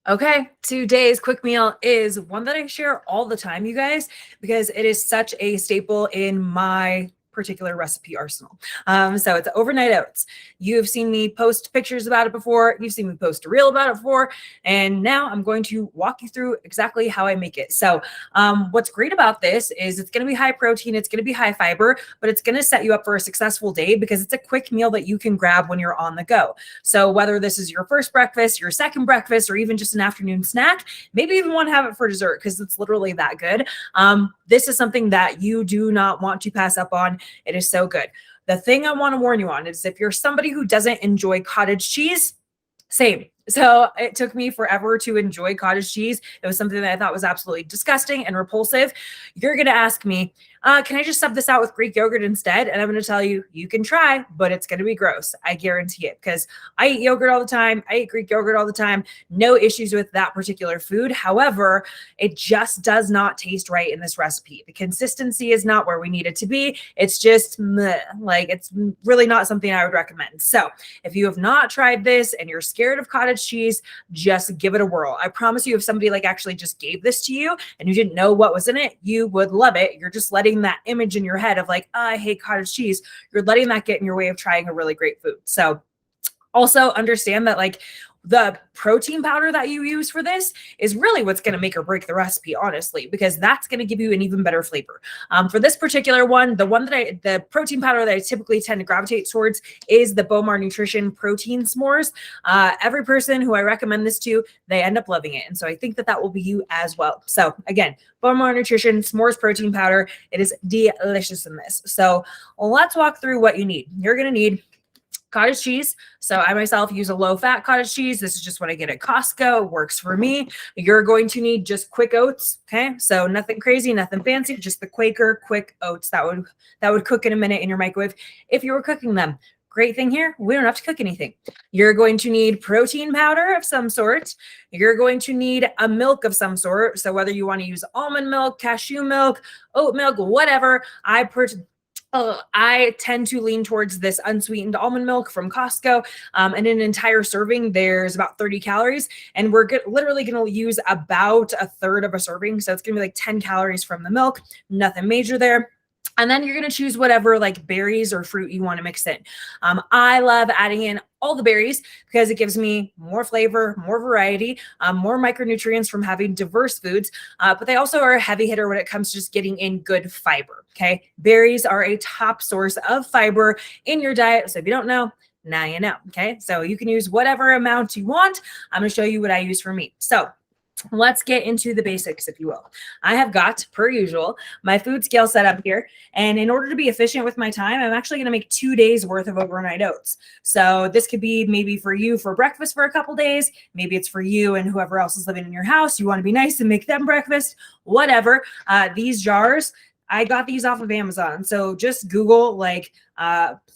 Okay, today's quick meal is one that I share all the time, you guys, because it is such a staple in my particular recipe arsenal. So it's overnight oats. You've seen me post pictures about it before. You've seen me post a reel about it before. And now I'm going to walk you through exactly how I make it. So what's great about this is it's going to be high protein. It's going to be high fiber, but it's going to set you up for a successful day because it's a quick meal that you can grab when you're on the go. So whether this is your first breakfast, your second breakfast, or even just an afternoon snack, maybe even want to have it for dessert because it's literally that good. This is something that you do not want to pass up on. It is so good. The thing I want to warn you on is if you're somebody who doesn't enjoy cottage cheese, same. So it took me forever to enjoy cottage cheese. It was something that I thought was absolutely disgusting and repulsive. You're going to ask me, can I just sub this out with Greek yogurt instead? And I'm going to tell you, you can try, but it's going to be gross. I guarantee it because I eat yogurt all the time. I eat Greek yogurt all the time. No issues with that particular food. However, it just does not taste right in this recipe. The consistency is not where we need it to be. It's just meh, like it's really not something I would recommend. So if you have not tried this and you're scared of cottage cheese, just give it a whirl. I promise you, if somebody like actually just gave this to you and you didn't know what was in it, you would love it. You're just letting that image in your head of like, oh, I hate cottage cheese. You're letting that get in your way of trying a really great food. So also understand that like the protein powder that you use for this is really what's going to make or break the recipe, honestly, because that's going to give you an even better flavor. For this particular one, the protein powder that I typically tend to gravitate towards is the Bomar Nutrition Protein S'mores. Every person who I recommend this to, they end up loving it. And so I think that that will be you as well. So again, Bomar Nutrition S'mores Protein Powder. It is delicious in this. So let's walk through what you need. You're going to need cottage cheese. So I myself use a low-fat cottage cheese. This is just what I get at Costco. It works for me. You're going to need just quick oats. Okay. So nothing crazy, nothing fancy, just the Quaker quick oats that would cook in a minute in your microwave if you were cooking them. Great thing here, we don't have to cook anything. You're going to need protein powder of some sort. You're going to need a milk of some sort. So whether you want to use almond milk, cashew milk, oat milk, whatever, I tend to lean towards this unsweetened almond milk from Costco. And in an entire serving, there's about 30 calories. And we're literally going to use about a third of a serving. So it's going to be like 10 calories from the milk. Nothing major there. And then you're going to choose whatever like berries or fruit you want to mix in. I love adding in all the berries because it gives me more flavor, more variety, more micronutrients from having diverse foods. But they also are a heavy hitter when it comes to just getting in good fiber. Okay. Berries are a top source of fiber in your diet. So if you don't know, now you know. Okay. So you can use whatever amount you want. I'm going to show you what I use for me. So let's get into the basics, if you will. I have got, per usual, my food scale set up here. And in order to be efficient with my time, I'm actually going to make 2 days worth of overnight oats. So this could be maybe for you for breakfast for a couple days. Maybe it's for you and whoever else is living in your house. You want to be nice and make them breakfast, whatever. These jars, I got these off of Amazon. So just Google like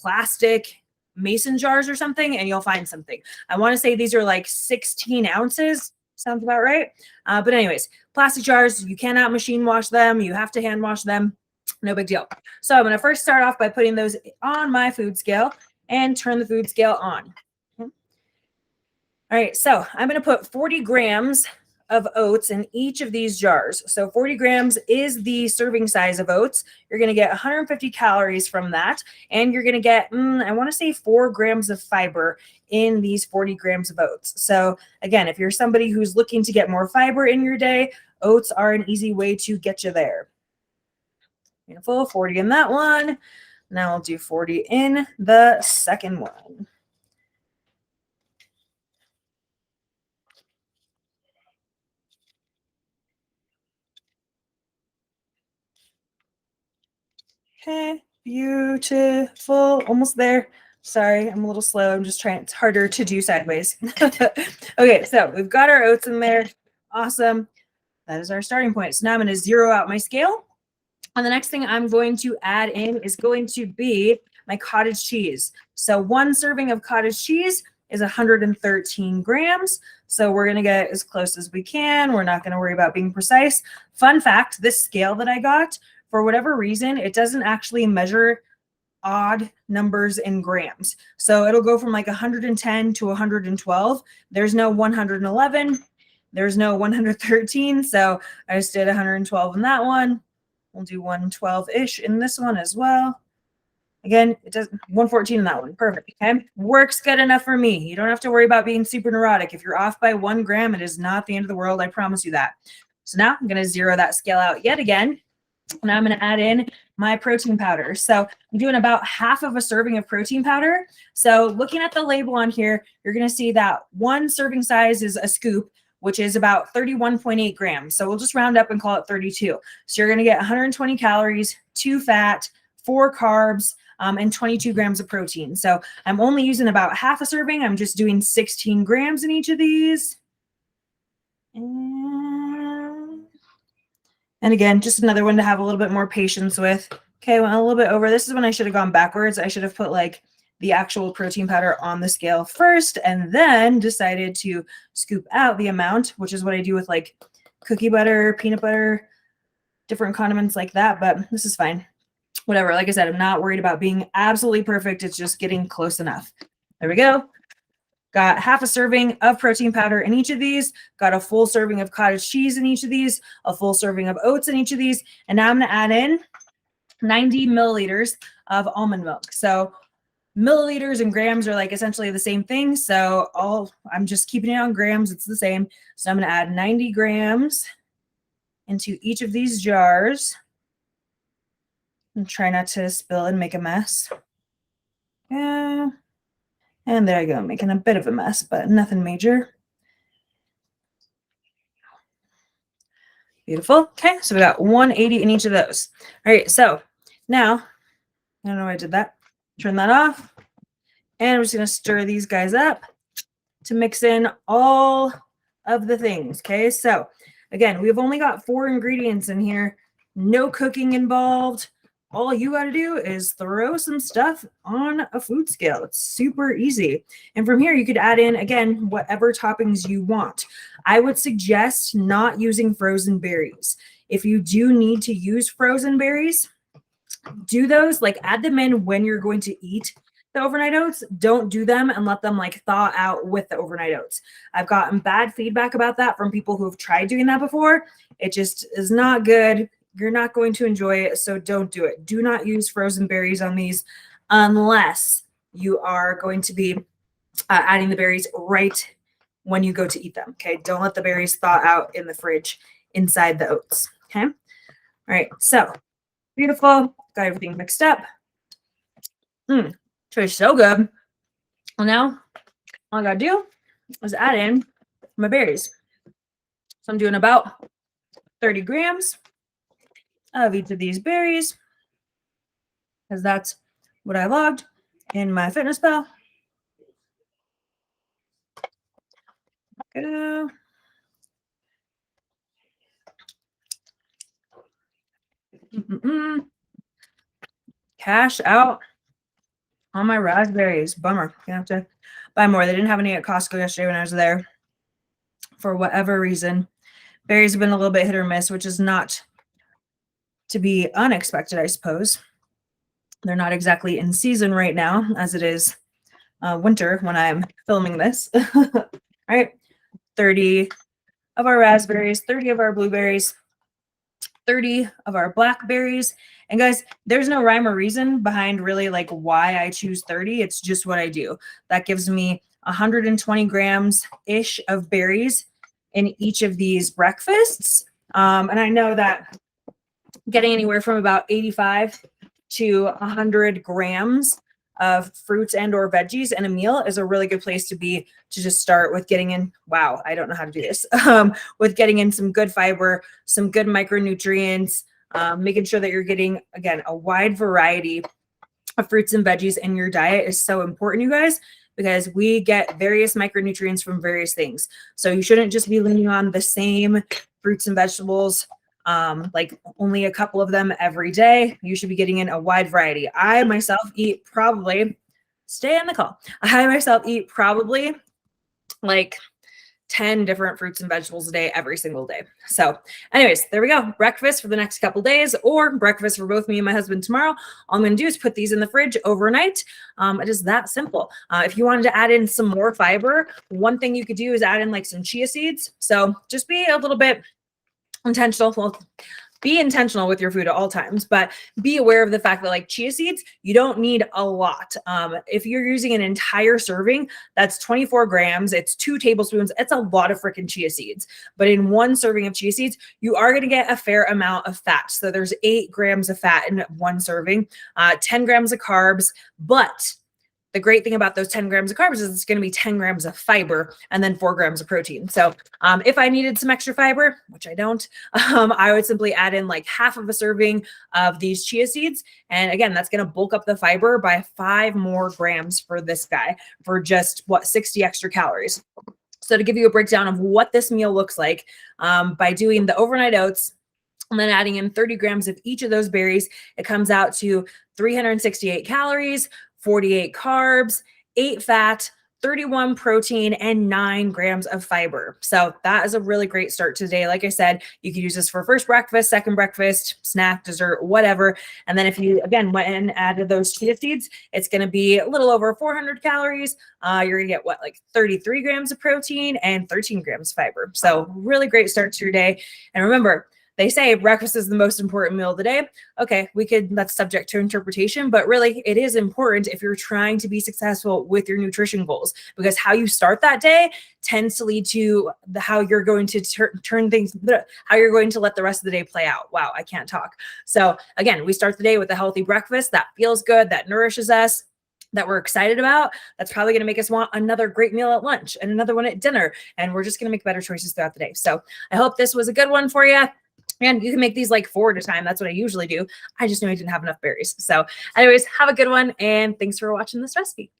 plastic mason jars or something, and you'll find something. I want to say these are like 16 ounces. Sounds about right. But anyways, plastic jars, you cannot machine wash them. You have to hand wash them. No big deal. So I'm going to first start off by putting those on my food scale and turn the food scale on. Okay. All right. So I'm going to put 40 grams of oats in each of these jars. So 40 grams is the serving size of oats. You're going to get 150 calories from that. And you're going to get, I want to say 4 grams of fiber in these 40 grams of oats. So again, if you're somebody who's looking to get more fiber in your day, oats are an easy way to get you there. Beautiful, 40 in that one. Now I'll do 40 in the second one. Okay, beautiful. Almost there. Sorry, I'm a little slow. I'm just trying. It's harder to do sideways. Okay, so we've got our oats in there. Awesome. That is our starting point. So now I'm going to zero out my scale. And the next thing I'm going to add in is going to be my cottage cheese. So 1 serving of cottage cheese is 113 grams. So we're going to get as close as we can. We're not going to worry about being precise. Fun fact, this scale that I got, for whatever reason, it doesn't actually measure odd numbers in grams. So it'll go from like 110 to 112. There's no 111. there's no 113, so I just did 112 in that one. We'll do 112-ish in this one as well. Again, it does 114 in that one. Perfect. Okay. Works good enough for me. You don't have to worry about being super neurotic. If you're off by 1 gram, it is not the end of the world. I promise you that. So now I'm going to zero that scale out yet again. And I'm going to add in my protein powder. So I'm doing about half of a serving of protein powder. So looking at the label on here, you're going to see that 1 serving size is a scoop, which is about 31.8 grams. So we'll just round up and call it 32. So you're going to get 120 calories, 2 fat, 4 carbs, and 22 grams of protein. So I'm only using about half a serving. I'm just doing 16 grams in each of these. And again, just another one to have a little bit more patience with. Okay, went a little bit over. This is when I should have gone backwards. I should have put like the actual protein powder on the scale first and then decided to scoop out the amount, which is what I do with like cookie butter, peanut butter, different condiments like that, but this is fine. Whatever. Like I said, I'm not worried about being absolutely perfect. It's just getting close enough. There we go. Got half a serving of protein powder in each of these. Got a full serving of cottage cheese in each of these. A full serving of oats in each of these. And now I'm going to add in 90 milliliters of almond milk. So milliliters and grams are like essentially the same thing. So I'm just keeping it on grams. It's the same. So I'm going to add 90 grams into each of these jars. And try not to spill and make a mess. Yeah. And there I go, making a bit of a mess, but nothing major. Beautiful. Okay, so we got 180 in each of those. All right, so now, I don't know why I did that. Turn that off. And we're just going to stir these guys up to mix in all of the things. Okay, so again, we've only got 4 ingredients in here. No cooking involved. All you got to do is throw some stuff on a food scale. It's super easy. And from here, you could add in, again, whatever toppings you want. I would suggest not using frozen berries. If you do need to use frozen berries, do those, like add them in when you're going to eat the overnight oats. Don't do them and let them like thaw out with the overnight oats. I've gotten bad feedback about that from people who have tried doing that before. It just is not good. You're not going to enjoy it, so don't do it. Do not use frozen berries on these unless you are going to be adding the berries right when you go to eat them, okay? Don't let the berries thaw out in the fridge inside the oats, okay? All right, so beautiful. Got everything mixed up. Tastes so good. Well, now all I gotta do is add in my berries. So I'm doing about 30 grams of each of these berries because that's what I logged in my fitness pal. Go. Cash out on my raspberries. Bummer. Gonna have to buy more. They didn't have any at Costco yesterday when I was there for whatever reason. Berries have been a little bit hit or miss, which is not to be unexpected, I suppose. They're not exactly in season right now, as it is winter when I'm filming this. All right, 30 of our raspberries, 30 of our blueberries, 30 of our blackberries. And guys, there's no rhyme or reason behind really like why I choose 30. It's just what I do. That gives me 120 grams-ish of berries in each of these breakfasts. And I know that getting anywhere from about 85 to 100 grams of fruits and or veggies in a meal is a really good place to be, to just start with getting in. Wow, I don't know how to do this. With getting in some good fiber, some good micronutrients, making sure that you're getting, again, a wide variety of fruits and veggies in your diet is so important, you guys, because we get various micronutrients from various things. So you shouldn't just be leaning on the same fruits and vegetables, like only a couple of them every day. You should be getting in a wide variety. I myself eat probably, stay on the call. I myself eat probably like 10 different fruits and vegetables a day every single day. So anyways, there we go. Breakfast for the next couple days, or breakfast for both me and my husband tomorrow. All I'm going to do is put these in the fridge overnight. It is that simple. If you wanted to add in some more fiber, one thing you could do is add in like some chia seeds. So just be a little bit intentional. Well, be intentional with your food at all times, but be aware of the fact that like chia seeds, you don't need a lot. If you're using an entire serving, that's 24 grams. It's 2 tablespoons. It's a lot of freaking chia seeds. But in one serving of chia seeds, you are going to get a fair amount of fat. So there's 8 grams of fat in one serving, 10 grams of carbs, but the great thing about those 10 grams of carbs is it's going to be 10 grams of fiber and then 4 grams of protein. So if I needed some extra fiber, which I don't, I would simply add in like half of a serving of these chia seeds. And again, that's going to bulk up the fiber by 5 more grams for this guy for just 60 extra calories. So to give you a breakdown of what this meal looks like, by doing the overnight oats, and then adding in 30 grams of each of those berries, it comes out to 368 calories, 48 carbs, 8 fat, 31 protein, and 9 grams of fiber. So that is a really great start to the day. Like I said, you could use this for first breakfast, second breakfast, snack, dessert, whatever. And then if you, again, went and added those chia seeds, it's going to be a little over 400 calories. You're going to get like 33 grams of protein and 13 grams of fiber. So really great start to your day. And remember, they say breakfast is the most important meal of the day. Okay, that's subject to interpretation, but really it is important if you're trying to be successful with your nutrition goals, because how you start that day tends to lead to how you're going to turn things, how you're going to let the rest of the day play out. Wow, I can't talk. So again, we start the day with a healthy breakfast that feels good, that nourishes us, that we're excited about. That's probably going to make us want another great meal at lunch and another one at dinner. And we're just going to make better choices throughout the day. So I hope this was a good one for you. And you can make these like 4 at a time. That's what I usually do. I just knew I didn't have enough berries. So anyways, have a good one. And thanks for watching this recipe.